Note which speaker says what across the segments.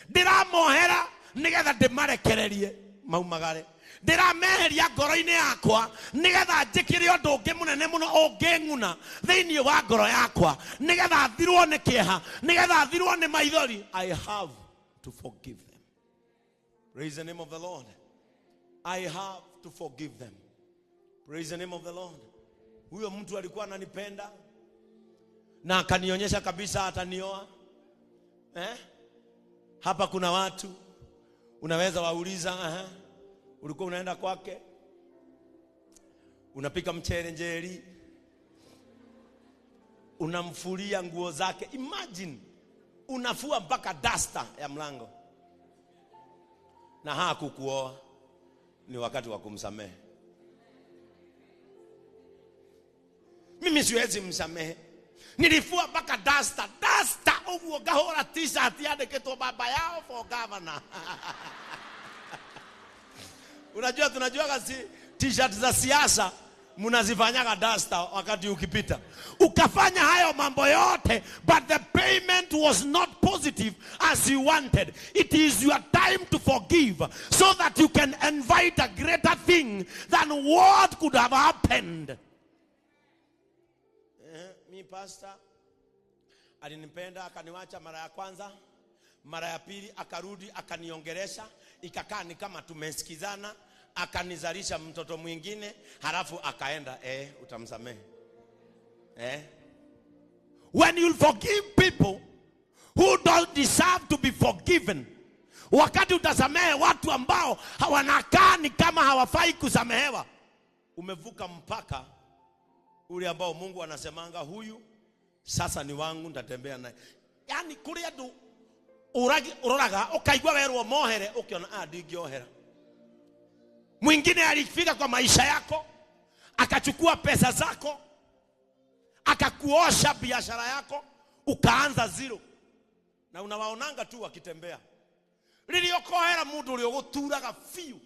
Speaker 1: Ndira mohera nigetha ndimarekererie maumagare. Ndira meheria ngoro-ini yakwa nigetha njikire undu ungi munene muno unginguna thiini wa ngoro yakwa nigetha thirwo ni kieha nigetha thirwo ni maithori. I have to forgive them. Praise the name of the Lord. I have to forgive them. Praise the name of the Lord. Huyo mtu alikuwa ananipenda na akanionyesha kabisa atanioa. Hapa kuna watu unaweza wauliza, ulikuwa unaenda kwake, unapika mchele njeri, unamfulia nguo zake. Imagine unafua mpaka duster ya mlango, na hakukuoa. Ni wakati wa kumsamehe. Mimi siwezi msamehe. Nilifua mpaka duster uguo ngahora t-shirt yandikitwo baba yao for governor. Unajua tunajua si t-shirt za siasa mnazifanyaga duster wakati ukipita. Ukafanya hayo mambo yote, but the payment was not positive as you wanted. It is your time to forgive so that you can invite a greater thing than what could have happened. Mi pastor alinipenda akaniwacha mara ya kwanza, mara ya pili akarudi akaniongelesha, ikakaa ni kama tumesikizana, akanizalisha mtoto mwingine, halafu akaenda. Utamsamehe. When you forgive people who don't deserve to be forgiven, wakati utasamehe watu ambao wanakaa ni kama hawafai kusamehewa, umevuka mpaka ule ambao Mungu anasemanga huyu sasa ni wangu, nitatembea naye. Yani kule adu uroraga ukaigwa werwo mohere ukiona ndingiohera. Mwingine alifika kwa maisha yako akachukua pesa zako, akakuosha biashara yako, ukaanza zero, na unawaonanga tu wakitembea. Liliokohera mundu uri uguturaga fiu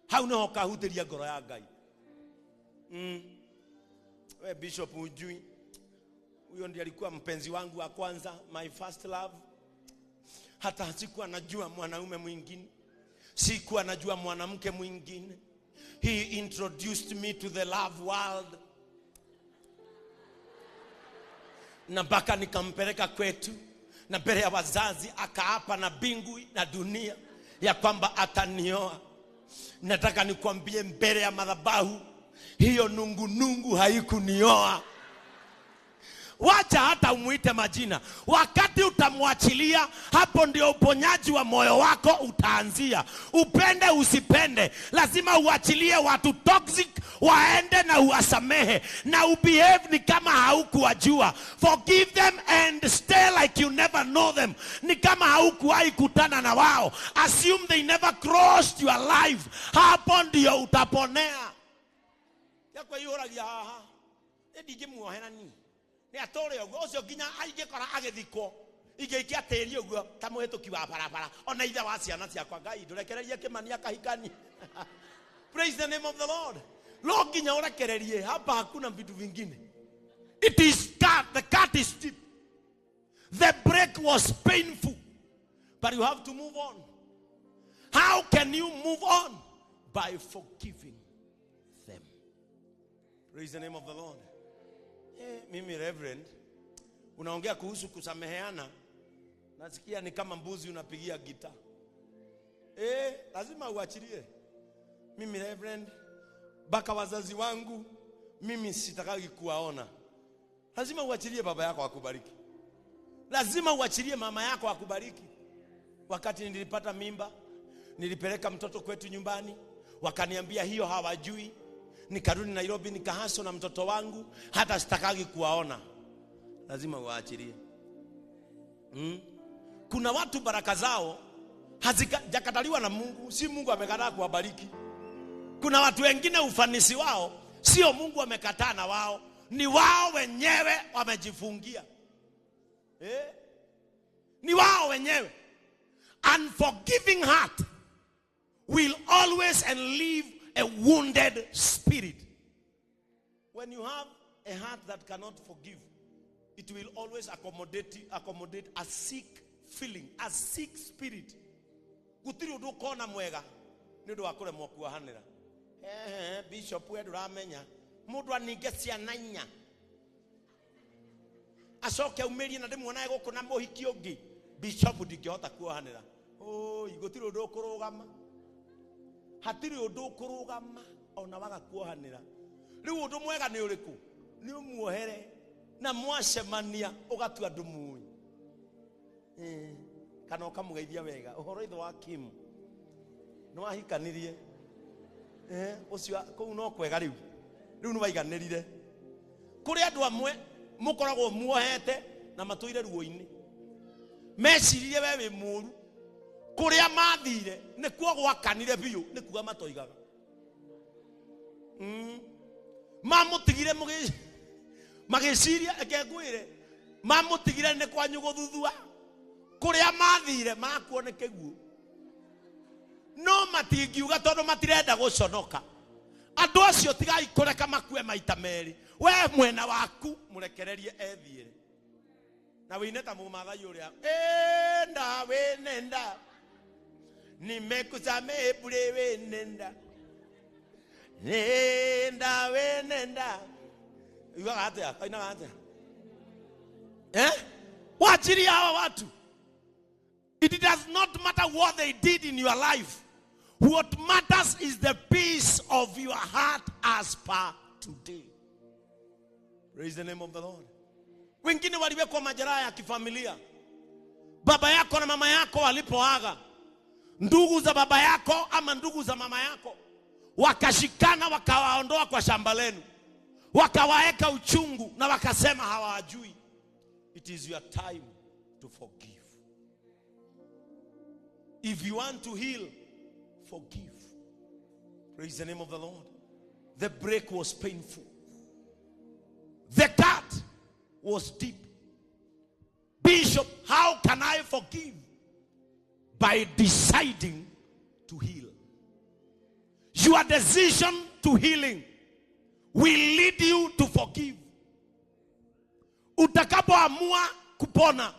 Speaker 1: hau no kahutiria ngoro ya Ngai. We Bishop ujui, huyo ndiye alikuwa mpenzi wangu wa kwanza, my first love. Hata sikuwa najua mwanaume mwingine, sikuwa najua mwanamke mwingine. He introduced me to the love world, na mpaka nikampeleka kwetu, na mbele ya wazazi akaapa na bingu na dunia ya kwamba atanioa. Nataka nikwambie mbele ya madhabahu, hiyo nungu haikunioa. Wacha hata umuite majina. Wakati utamwachilia, hapo ndio uponyaji wa moyo wako utaanzia. Upende usipende, lazima uachilie watu toxic waende na uwasamehe, na ubehave ni kama haukuwajua. Forgive them and stay like you never know them. Ni kama haukuwahi kutana na wao. Assume they never crossed your life. Hapo ndio utaponea. Yakwa yoragia haha ndigimuohera ni atore ugo ucio ginya aigekora agithikwo igeikia teri ugo tamuhituki wa barabara ona ithe wa ciana ciakwa Ngai ndurekererie kimania kahikani. Praise the name of the Lord. Lord ginya urekererie, hapa hakuna vitu vingine. It is cut, the cut is steep, the break was painful, but you have to move on. How can you move on? By forgiving them. Praise the name of the Lord. Mimi Reverend, unaongea kuhusu kusameheana, nasikia ni kama mbuzi unapigia gita. Lazima uachilie. Mimi Reverend, baka wazazi wangu mimi sitakagi kuwaona. Lazima uachilie baba yako akubariki. Lazima uachilie mama yako akubariki. Wakati nilipata mimba, nilipeleka mtoto kwetu nyumbani, wakaniambia hiyo hawajui. Nikarudi Nairobi nikahaso na mtoto wangu, hata sitakagi kuwaona. Lazima uachilie. Kuna watu baraka zao hazijakataliwa na Mungu, si Mungu amekataa kuwabariki. Kuna watu wengine ufanisi wao sio Mungu amekataa na wao, ni wao wenyewe wamejifungia. Ni wao wenyewe. Unforgiving heart will always and leave a wounded spirit. When you have a heart that cannot forgive, it will always accommodate a sick feeling, a sick spirit. Gutiri undu kona mwega ni undu wa kuremwo kuohanira. Bishop we duramenya mundu aninge ciana 4 acoke umerie na ndimwona guku na muhiki ungi bishop ndingihota kuohanira. Gutiri undu kurugama, hatiri undu kurugama ona waga kuohanira. Riu undu mwega ni uriku? Ni umuohere na mwacemania ugatua ndumui kana ukamugeithia wega. Uhoro itho wa Kim no ahikanirie ucio kou no kwega riu ni waiganirire kuri andu amwe mukoragwo muohete na matuire ruo-ini mecirie we wi muru kuria mathire ni kuo gwakanire biu ni kuga matoigaga mamutigire magiciria ekengwire mamutigire ni kwanyu guthuthua kuria mathire makuone keguo no matingiuga tondu matirenda guconoka. Andu acio tigai kureka makue maita meri. We mwena waku murekererie ethiire na wine ta mumathai uria enda we nenda nimekuza mebure we nenda nenda we nenda iwa atia aina atia wachiri hawa watu. It does not matter what they did in your life. What matters is the peace of your heart as per today. Praise the name of the Lord. Wengine waliwekwa majeraha ya kifamilia. Baba yako na mama yako walipoaga, ndugu za baba yako ama ndugu za mama yako wakashikana wakawaondoa kwa shamba lenu, wakawaeka uchungu na wakasema hawajui. It is your time to forgive. If you want to heal, forgive. Praise the name of the Lord. The break was painful. The cut was deep. Bishop, how can I forgive? By deciding to heal. Your decision to healing will lead you to forgive. Utakapoamua kupona,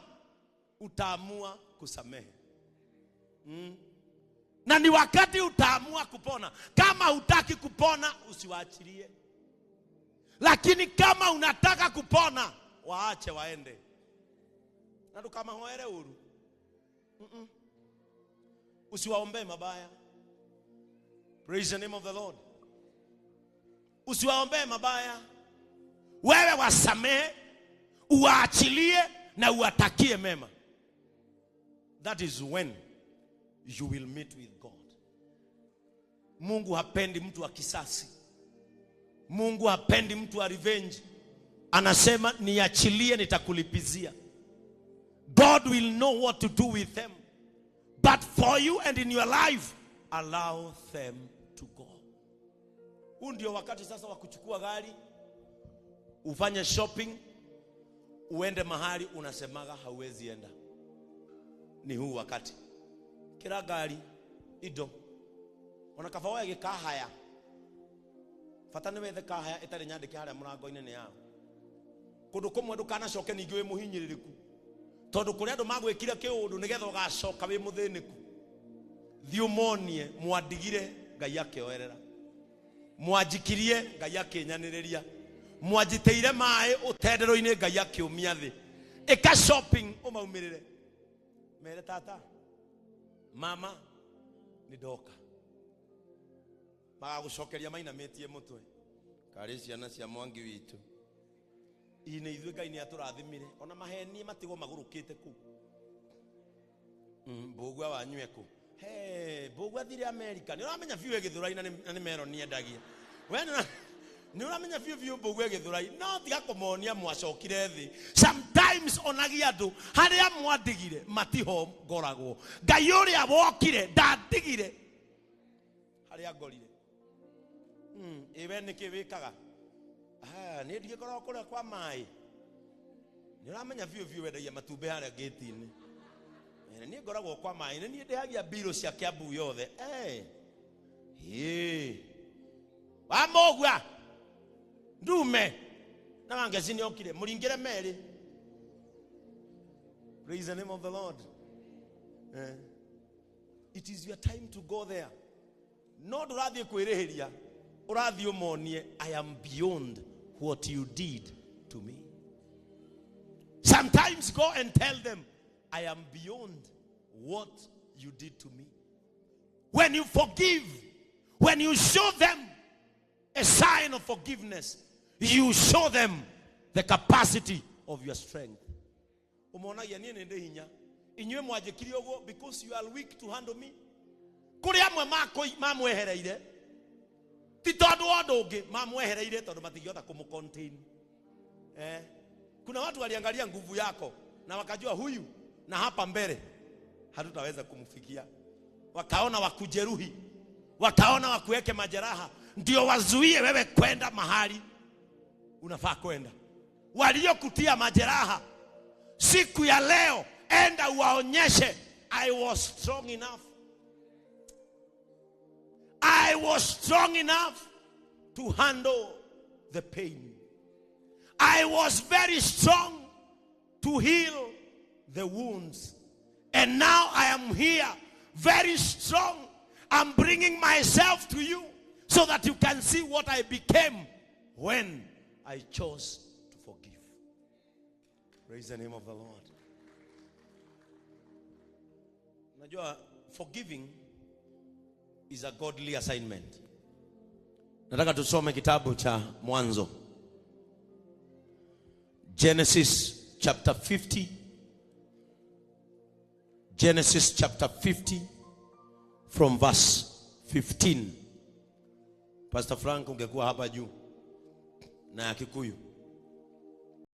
Speaker 1: utaamua kusamehe. Na ni wakati utaamua kupona. Kama hutaki kupona, usiwaachilie. Lakini kama unataka kupona, waache waende. Na kama hoere uru, usiwaombe mabaya. Praise the name of the Lord. Usiwaombe mabaya. Wewe wasamehe, uwaachilie na uwatakie mema. That is when you will meet with God. Mungu hapendi mtu wa kisasi. Mungu hapendi mtu wa revenge. Anasema niachilie nitakulipizia. God will know what to do with them. But for you and in your life, allow them to go. Huu ndio wakati sasa wa kuchukua gari, ufanye shopping, uende mahali unasemaga hauwezi enda. Ni huu wakati. Kira gari ido ona kafawa gikahaya fatane wethe kahaya itari nyandike haria murango-ini ni yao kundu kumwe ndukana coke ningi wi muhinyiririku tondu kuri andu magwikira kiundu nigetha ugacoka wi muthiniku thiumonie mwandigire Ngai akioerera mwanjikirie Ngai akinyaniriria mwanjiteire mai utendero-ini Ngai akiumia thi ika shopping umaumirire mere tata mama nidoka magagucokeria mainametie mutwe kari ciana cia mwangi witu ine ithuĩ Ngai ni aturathimire ona maheni matigo magurukite ku mbugwa wanywe ku mbugwa thire America ni uramenya biu Githurai na ni mero ni endagia we ni uramenya biu mbugwa Githurai no tiga kumonia mwacokire thi sometimes onagia andu haria mwandigire matiho ngoragwo Ngai uria wokire ndandigire haria ngorire iwe niki wikaga ni ndigikora kure kwa mai ni uramenya biu wendagia matumbe haria gate-ini ni ngoragwo kwa mai ni ndihagia biro cia Kiambu yothe wamogwa ndume na wangeci ni okire muringire meri. Praise the name of the Lord. It is your time to go there. Not urathie kwirihiria, urathie umonie, I am beyond what you did to me. Sometimes go and tell them, I am beyond what you did to me. When you forgive, when you show them a sign of forgiveness, you show them the capacity of your strength. Because you are weak to handle me. Kuna watu waliangalia nguvu yako na wakajua huyu na hapa mbele hatutaweza kumfikia. Wakaona wakujeruhi, wakaona wakuweke majeraha, ndio wazuie wewe kwenda mahali unafaa kwenda. Waliokutia majeraha, siku ya leo enda uwaonyeshe, I was strong enough. I was strong enough to handle the pain. I was very strong to heal the wounds. And now I am here, very strong. I'm bringing myself to you so that you can see what I became when I chose to forgive. Praise the name of the Lord. Najua forgiving is a godly assignment. Nataka tusome kitabu cha Mwanzo. Genesis chapter 50. Genesis chapter 50 from verse 15. Pastor Frank ungekuwa hapa juu na ya Kikuyu.